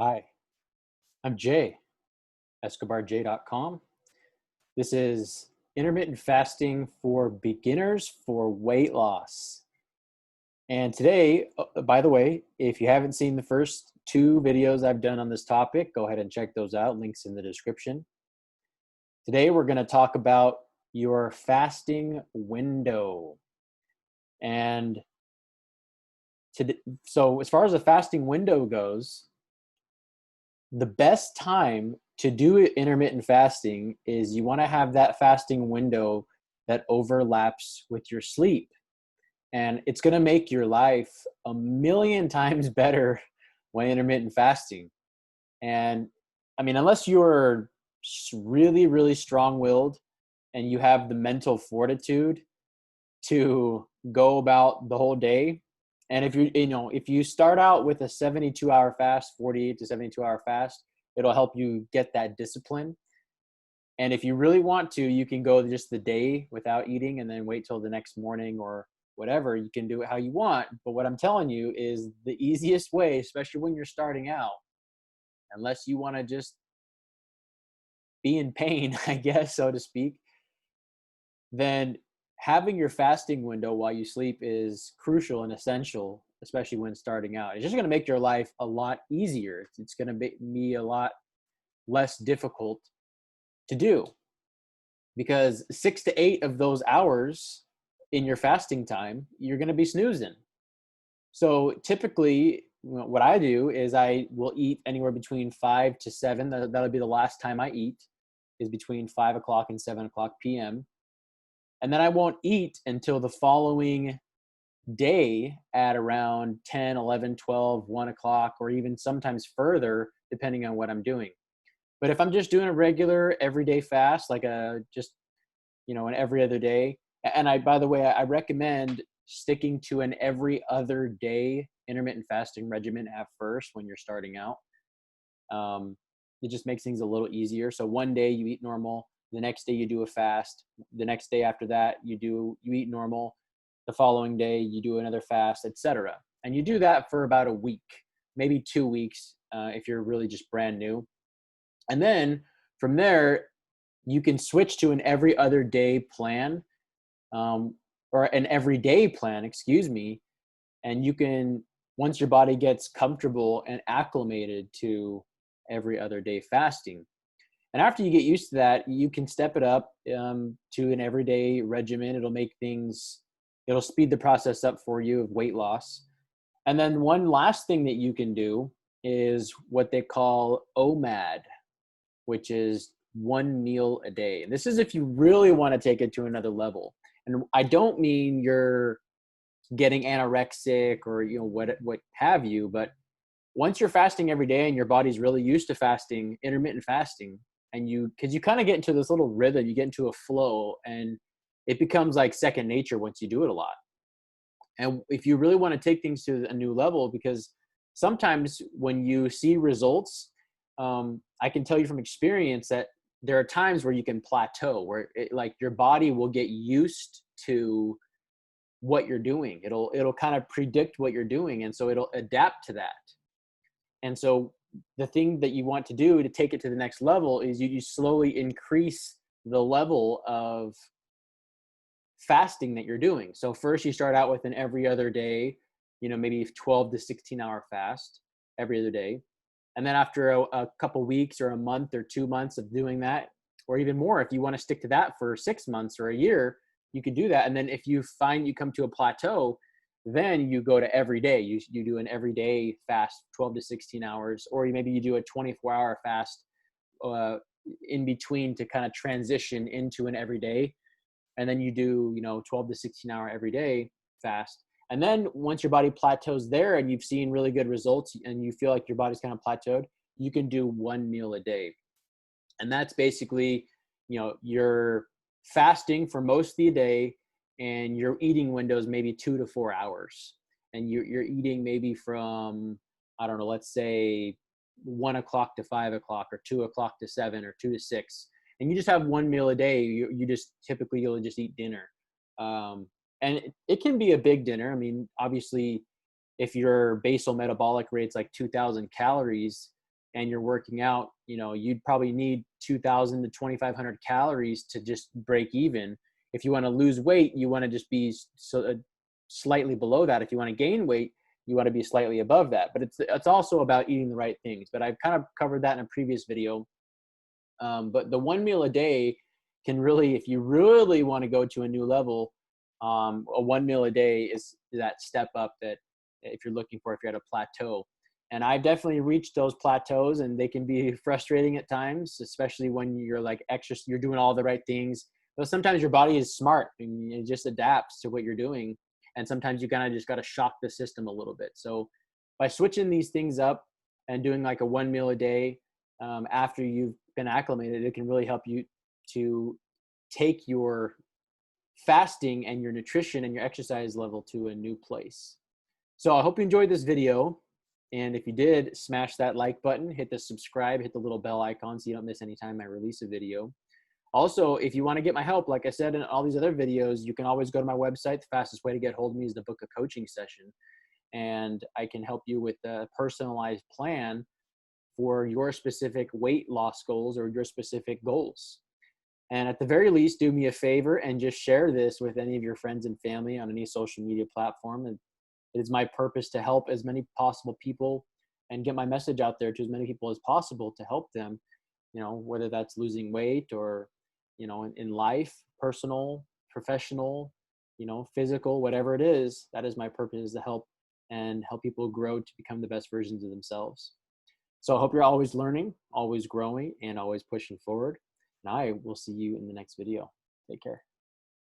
Hi, I'm Jay, escobarj.com. This is intermittent fasting for beginners for weight loss. And today, by the way, if you haven't seen the first two videos I've done on this topic, go ahead and check those out. Links in the description. Today, we're going to talk about your fasting window. And so, as far as the fasting window goes, the best time to do intermittent fasting is you want to have that fasting window that overlaps with your sleep. And it's going to make your life a million times better when intermittent fasting. And I mean, unless you're really, really strong willed and you have the mental fortitude to go about the whole day. And if you start out with a 72-hour fast, 48 to 72-hour fast, it'll help you get that discipline. And if you really want to, you can go just the day without eating and then wait till the next morning or whatever. You can do it how you want. But what I'm telling you is the easiest way, especially when you're starting out, unless you want to just be in pain, I guess, so to speak, then having your fasting window while you sleep is crucial and essential, especially when starting out. It's just going to make your life a lot easier. It's going to be a lot less difficult to do because 6 to 8 of those hours in your fasting time, you're going to be snoozing. So typically, what I do is I will eat anywhere between 5 to 7. That'll be the last time I eat, is between 5 o'clock and 7 o'clock p.m. And then I won't eat until the following day at around 10, 11, 12, 1 o'clock, or even sometimes further, depending on what I'm doing. But if I'm just doing a regular everyday fast, like an every other day, and by the way, I recommend sticking to an every other day intermittent fasting regimen at first when you're starting out. Um, it just makes things a little easier. So one day you eat normal, the next day you do a fast, the next day after that you eat normal, the following day you do another fast, etc. And you do that for about a week, maybe 2 weeks, if you're really just brand new. And then from there, you can switch to an every other day plan, or an everyday plan, excuse me. And you can, once your body gets comfortable and acclimated to every other day fasting, and after you get used to that, you can step it up to an everyday regimen. It'll speed the process up for you of weight loss. And then one last thing that you can do is what they call OMAD, which is one meal a day. And this is if you really want to take it to another level. And I don't mean you're getting anorexic or what have you, but once you're fasting every day and your body's really used to fasting, intermittent fasting, and because you kind of get into this little rhythm, you get into a flow, and it becomes like second nature once you do it a lot. And if you really want to take things to a new level, because sometimes when you see results, I can tell you from experience that there are times where you can plateau, where like your body will get used to what you're doing. It'll kind of predict what you're doing, and so it'll adapt to that. And so the thing that you want to do to take it to the next level is you slowly increase the level of fasting that you're doing. So first you start out with an every other day, maybe 12 to 16-hour fast every other day. And then after a couple weeks or a month or 2 months of doing that, or even more, if you want to stick to that for 6 months or a year, you could do that. And then if you find you come to a plateau, then you go to every day. You do an everyday fast, 12 to 16 hours, or maybe you do a 24-hour fast in between to kind of transition into an everyday. And then you do 12 to 16-hour everyday fast. And then once your body plateaus there and you've seen really good results and you feel like your body's kind of plateaued, you can do one meal a day. And that's basically, you're fasting for most of the day and your eating window is maybe 2 to 4 hours. And you're eating maybe from, I don't know, let's say 1 o'clock to 5 o'clock or 2 o'clock to 7 or 2 to 6. And you just have one meal a day. You'll just eat dinner. And it can be a big dinner. I mean, obviously, if your basal metabolic rate's like 2,000 calories, and you're working out, you know, you'd probably need 2,000 to 2,500 calories to just break even. If you want to lose weight, you want to just be slightly below that. If you want to gain weight, you want to be slightly above that. But it's also about eating the right things. But I've kind of covered that in a previous video. But the one meal a day can really, if you really want to go to a new level, a one meal a day is that step up that if you're looking for, if you're at a plateau. And I've definitely reached those plateaus, and they can be frustrating at times, especially when you're like extra, you're doing all the right things. But sometimes your body is smart and it just adapts to what you're doing. And sometimes you kind of just got to shock the system a little bit. So by switching these things up and doing like a one meal a day, after you've been acclimated, it can really help you to take your fasting and your nutrition and your exercise level to a new place. So I hope you enjoyed this video. And if you did, smash that like button, hit the subscribe, hit the little bell icon so you don't miss any time I release a video. Also, if you want to get my help, like I said in all these other videos, you can always go to my website. The fastest way to get hold of me is to book a coaching session. And I can help you with a personalized plan for your specific weight loss goals or your specific goals. And at the very least, do me a favor and just share this with any of your friends and family on any social media platform. And it is my purpose to help as many possible people and get my message out there to as many people as possible to help them, you know, whether that's losing weight or, you know, in life, personal, professional, you know, physical, whatever it is. That is my purpose, is to help and help people grow to become the best versions of themselves. So I hope you're always learning, always growing, and always pushing forward. And I will see you in the next video. Take care.